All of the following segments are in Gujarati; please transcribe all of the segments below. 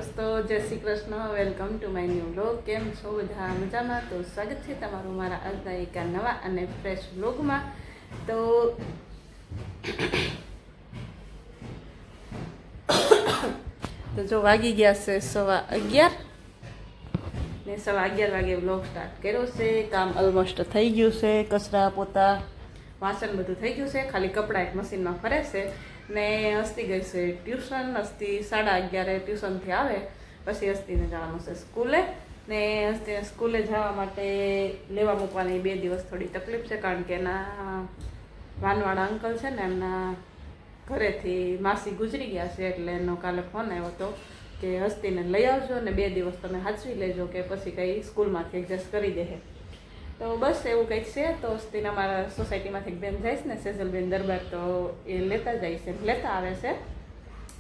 દોસ્તો, જય Shri Krishna. Welcome to my new vlog. કેમ છો બધા? મજામાં? તો સ્વાગત છે તમારું મારા આજના એક નવા અને ફ્રેશ વ્લોગમાં. તો જો વાગી ગયા છે 11:15 ને 11:15 વાગે વ્લોગ સ્ટાર્ટ કર્યો છે. કામ ઓલમોસ્ટ થઈ ગયું છે. કચરા પોતા વાસણ બધું થઈ ગયું છે. ખાલી કપડાં એક મશીનમાં ફરે છે ને હસ્તી ગઈ છે ટ્યુશન. હસ્તી 11:30 ટ્યુશનથી આવે પછી હસ્તીને જવાનું છે સ્કૂલે. ને હસ્તીને સ્કૂલે જવા માટે લેવા મૂકવાની 2 દિવસ થોડી તકલીફ છે, કારણ કે એના વાનવાળા અંકલ છે ને એમના ઘરેથી માસી ગુજરી ગયા છે, એટલે એનો કાલે ફોન આવ્યો હતો કે હસ્તીને લઈ આવજો ને 2 દિવસ તમે હાચવી લેજો કે પછી કંઈ સ્કૂલમાંથી એડજસ્ટ કરી દે. તો બસ એવું કંઈક છે. તો હસ્તીને અમારા સોસાયટીમાંથી એક બેન જાય ને સેજલબેન દરબાર, તો એ લેતા જાય છે, લેતા આવે છે,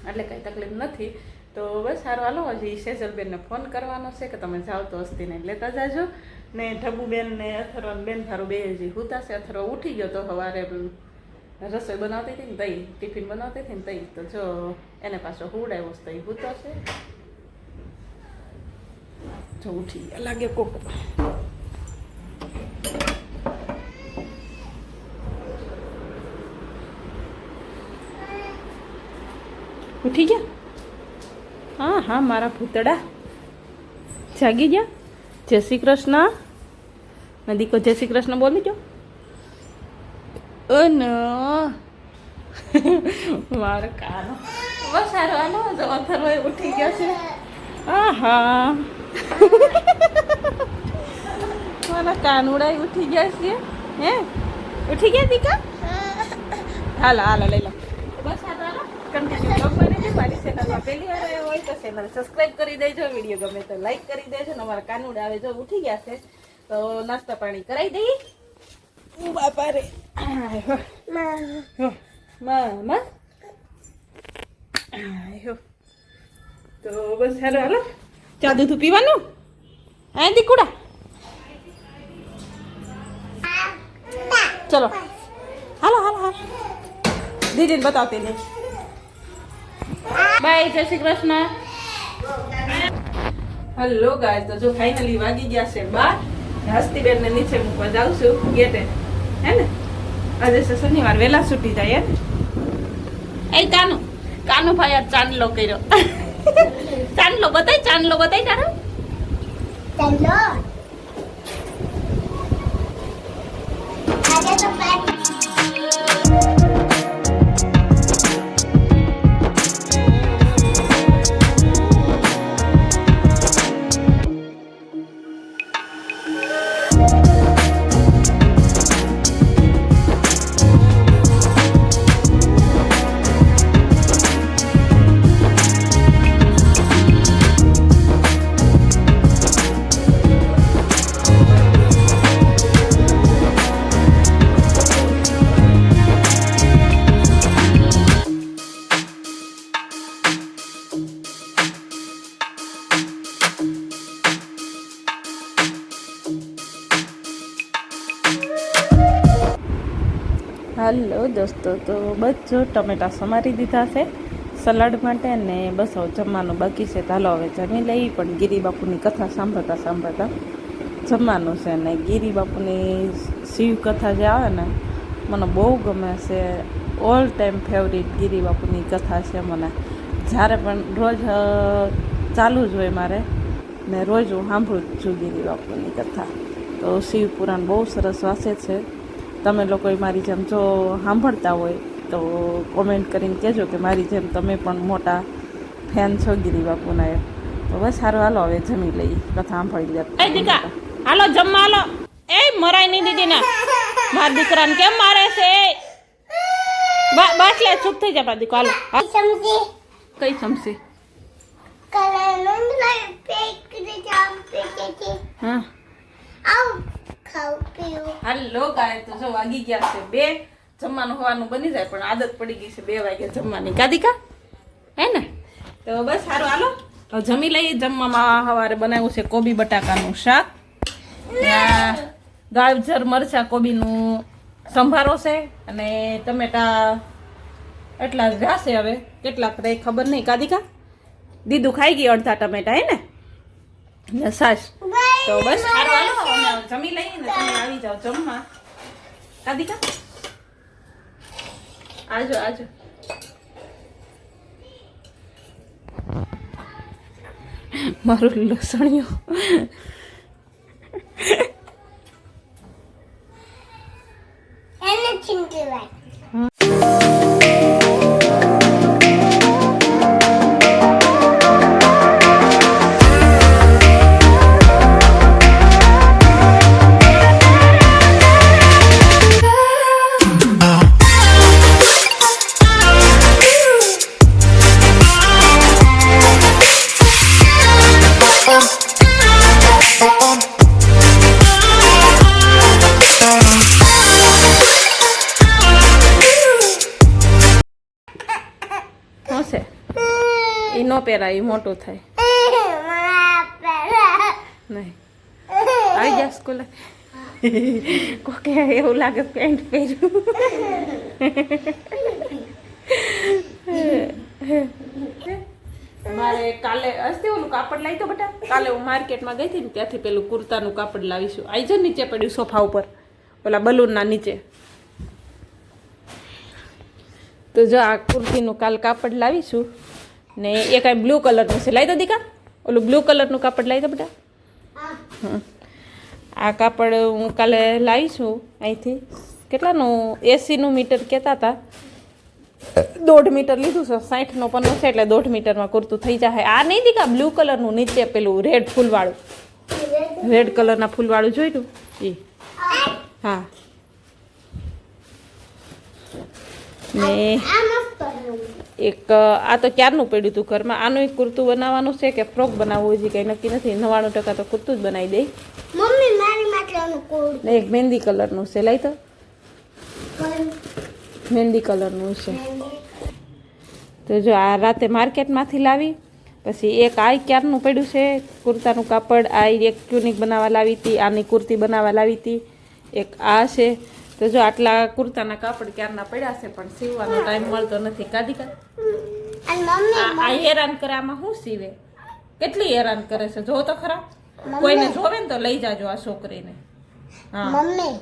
એટલે કંઈ તકલીફ નથી. તો બસ સારું, હાલો હજી સેજલબેનને ફોન કરવાનો છે કે તમે જાઓ તો હસ્તીને લેતા જાજો. ને ઢબુબેન ને અથર્વબેન થારું બે હજી હુતા છે. અથર્વ ઉઠી ગયો તો સવારે રસોઈ બનાવતી હતી ને તઈ ટિફિન બનાવતી હતી ને તઈ, તો જો એને પાછો હુવડાવ્યો તો એ હૂતો છે. જો ઉઠી ગયા લાગે કોક. ઉઠી ગયા? હા હા, મારા ભૂતડા જાગી ગયા. જય શ્રી કૃષ્ણ. નદીકો જય શ્રી કૃષ્ણ બોલી જો. મારો કાનો બસ સારો. હાલો જવા થરવા ઉઠી ગયા છે. હા હા, મારા કાનુડા ઉઠી ગયા છે. હે ઉઠી ગયા દીકા? હાલો હાલો લઈ લો. બસ હાલો કન્ટિન્યુ બ્લોગ બને છે. મારી ચેનલમાં પહેલી વાર આવ્યો હોય તો ચેનલ સબસ્ક્રાઈબ કરી દેજો. વિડીયો ગમે તો લાઈક કરી દેજો. ને અમારા કાનુડા આવે જો ઉઠી ગયા છે, તો નાસ્તા પાણી કરાવી દઈએ. બાપા રે મામા. તો બસ હાલો હાલો, ચા દૂધ પીવાનું? હે દીકુડા? ચલો હાલો હાલો હાલો, દીદીને બતાવતી નહીં. બાય, જય શ્રી કૃષ્ણ. હલો ગાઈસ, તો જો ફાઇનલી વાગી ગયા છે 12. હસ્તીબેન ને નીચે મૂકવા જાઉં છું ગેટે, હે ને? આજે છે શનિવાર, વહેલા છૂટી જાય. એ કાનુ કાનુ ભાઈ આ ચાંદલો કર્યો. ચાંદલો બતાય, ચાંદલો બતાય તારો. હાલો દોસ્તો, તો બસ જો ટમેટા સમારી દીધા છે સલાડ માટે, ને બસ હવે જમવાનું બાકી છે. તો હાલો હવે જમી લઈ. પણ ગિરી બાપુની કથા સાંભળતા સાંભળતા જમવાનું છે. ને ગિરી બાપુની શિવ કથા જે આવે ને મને બહુ ગમે છે. ઓલ ટાઈમ ફેવરિટ ગિરી બાપુની કથા છે મને. જ્યારે પણ રોજ ચાલુ જ હોય મારે, ને રોજ હું સાંભળું જ છું ગિરી બાપુની કથા. તો શિવ પુરાણ બહુ સરસ વાંચે છે. તમે લોકો મારી જેમ જો સાંભળતા હોય તો કોમેન્ટ કરીને કહેજો કે મારી જેમ તમે પણ મોટા ફેન છો ગિરી બાપુના. તો બસ સારું, હાલો હવે જમી લઈ, કથા સાંભળી લે. દીકા હાલો જમવા હાલો. એ મરાય નહીં દીદીના, મારા દીકરાને કેમ મારે છે? બસ લે ચૂપ થઈ જા દીકો. હાલો કઈ ચમચી? હા હાલો ગાય, તો જો વાગી ગયા છે 2. જમવાનું હોવાનું બની જાય, પણ આદત પડી ગઈ છે 2 વાગે જમવાની. કાદિકા હે ને? તો બસ સારું હાલો તો જમી લઈએ. જમવામાં સવારે બનાવ્યું છે કોબી બટાકાનું શાક, ગાજર મરચા કોબીનું સંભારો છે, અને ટમેટા એટલા જ રાશે. હવે કેટલાક રહે ખબર નહીં. કાદિકા દીદુ ખાઈ ગઈ અડધા ટમેટા હે ને સાસ તો બસ સારું હાલો અમે જમી લઈએ ને તમે આવી જાઓ જમવા કાદિકા આજો આજો મારું લસણિયો એને ચિંતવાય હશે એ નો પહેરાય એ મોટું થાય નહીં આવી જા સ્કૂલે કોકે એવું લાગે પેન્ટ પહેર્યું મારે કાલે હસ્તી ઓલું કાપડ લાવી તો બેટા કાલે હું માર્કેટમાં ગઈ હતી ને ત્યાંથી પેલું કુર્તાનું કાપડ લાવીશું આવી જાય નીચે પડ્યું સોફા ઉપર ઓલા બલૂનના નીચે તો જો આ કુર્તીનું કાલ કાપડ લાવીશું ને એ કાંઈ બ્લુ કલરનું છે લાવી દો દીકા ઓલું બ્લુ કલરનું કાપડ લાવી દો બેટા આ કાપડ હું કાલે લાવીશું અહીંથી કેટલાનું 80નું મીટર કહેતા હતા 1.5 મીટર લીધું છે 60નો પન્નો છે એટલે 1.5 મીટરમાં કુર્તું થઈ જાય આ નહીં દીકા બ્લુ કલરનું નીચે પેલું રેડ ફૂલવાળું રેડ કલરના ફૂલવાળું જોયું એ હા ને એક આ તો ક્યારનું પડ્યું હતું ઘરમાં આનું એક કુર્તું બનાવવાનું છે કે ફ્રોક બનાવવું હજી કંઈ નક્કી નથી 99% તો કુર્તું જ બનાવી દઈ મમ્મી મારી માટે અનુકૂળ ને એક મહેંદી કલરનું છે લઈ તો મહેંદી કલરનું છે તો જો આ રાતે માર્કેટમાંથી લાવી પછી એક આ ક્યારનું પડ્યું છે કુર્તાનું કાપડ આ એક ટ્યુનિક બનાવવા લાવી હતી આની કુર્તી બનાવવા લાવી હતી એક આ છે તો જો આટલા કુર્તાના કાપડ ક્યારના પડ્યા છે પણ સીવવાનો ટાઈમ મળતો નથી કાદિકા અને મમ્મી આ હેરાન કરે આમાં શું સીવે કેટલી હેરાન કરે છે જો તો ખરા કોઈને જોવે ને તો લઈ જાજો આ છોકરીને હા મમ્મી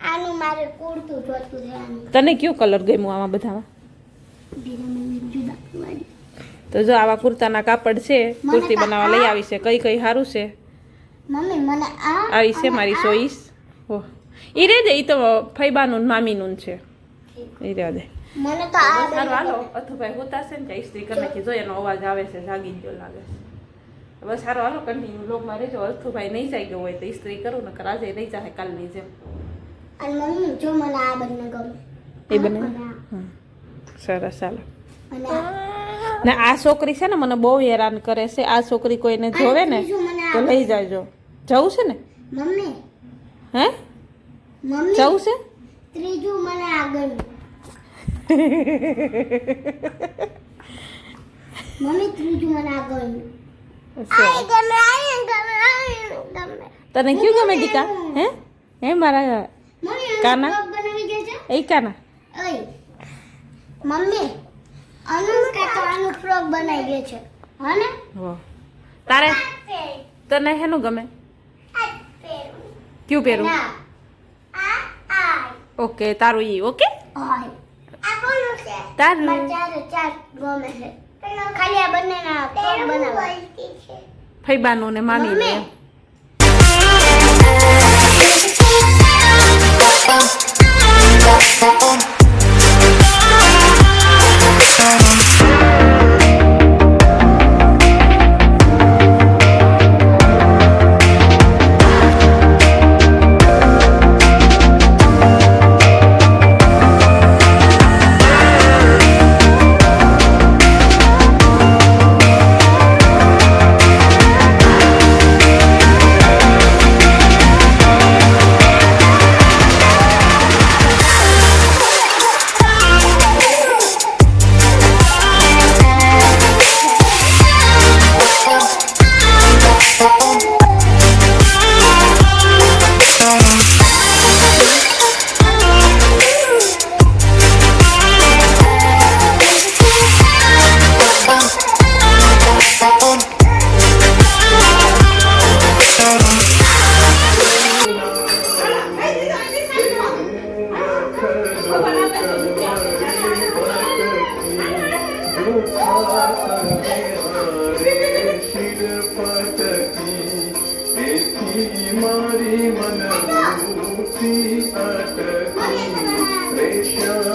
આનું મારે કુર્તું જોતું છે આનું તને કયો કલર ગમ્યું આમાં બધામાં તો જો આવા કુર્તાના કાપડ છે કુર્તી બનાવવા લઈ આવી છે કઈ કઈ સારું છે મમ્મી મને આવી છે મારી ચોઈસ ઓહ ઈ રે દે ઈ તો ફૈબાનું મામીનું છે ઈ રે દે મને તો આ સારું હાલો અથુભાઈ હોતા છે ને ત્યાં ઇસ્ત્રી કરી નાખી જો એનો અવાજ આવે છે જાગી ગયો લાગે છે બસ સારું હાલો કન્ટિન્યુ લોગમાં રહેજો અથુભાઈ નહીં જાઈ ગયો હોય તો ઇસ્ત્રી કરું ને આજે નહીં જાય કાલની જેમ અને મમ્મી જો મને આ બંને ગમે એ બને સરસ ચાલો અને ને આ છોકરી છે ને મને બહુ હેરાન કરે છે આ છોકરી કોઈને જોવે ને તો લઈ જાજો જવું છે ને મમ્મી હે મમ્મી જવું છે ત્રીજું મને આગળ મમ્મી ત્રીજું મને આગળ તને ક્યું ગમે દીકા હે હે મારા કાના એ કાના મમ્મી આનું ફ્રોક બનાવી છે હા ને તારે તને હેનું ગમે ક્યું પહેરું ઓકે તારું ઈ ઓકે તારું ચાર ગમે છે ખાલી આ બંનેના ફ્રોક બનાવવા ફૈબાનું ને મામીનું એમ મારી મનરૂપી અટકી રેશમ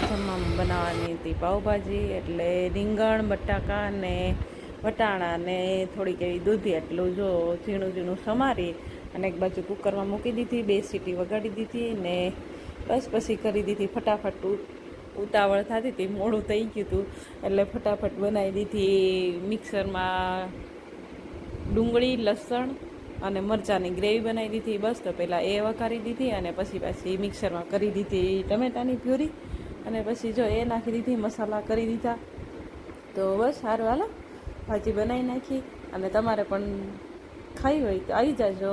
ચૂના બનાવવાની હતી પાઉંભાજી, એટલે રીંગણ, બટાકા ને વટાણા ને થોડીક એવી દૂધી એટલું જો ઝીણું ઝીણું સમારી અને એક બાજુ કુકરમાં મૂકી દીધી, 2 સીટી વગાડી દીધી ને બસ પછી કરી દીધી ફટાફટ. ઉતાવળ થતી હતી, મોડું થઈ ગયું હતું એટલે ફટાફટ બનાવી દીધી. મિક્સરમાં ડુંગળી, લસણ અને મરચાંની ગ્રેવી બનાવી દીધી. બસ તો પહેલાં એ વઘારી દીધી અને પછી મિક્સરમાં કરી દીધી ટમેટાની પ્યુરી અને પછી જો એ નાખી દીધી, મસાલા કરી દીધા. તો બસ સારું, હાલો ભાજી બનાવી નાખી અને તમારે પણ ખાઈ હોય તો આવી જાજો.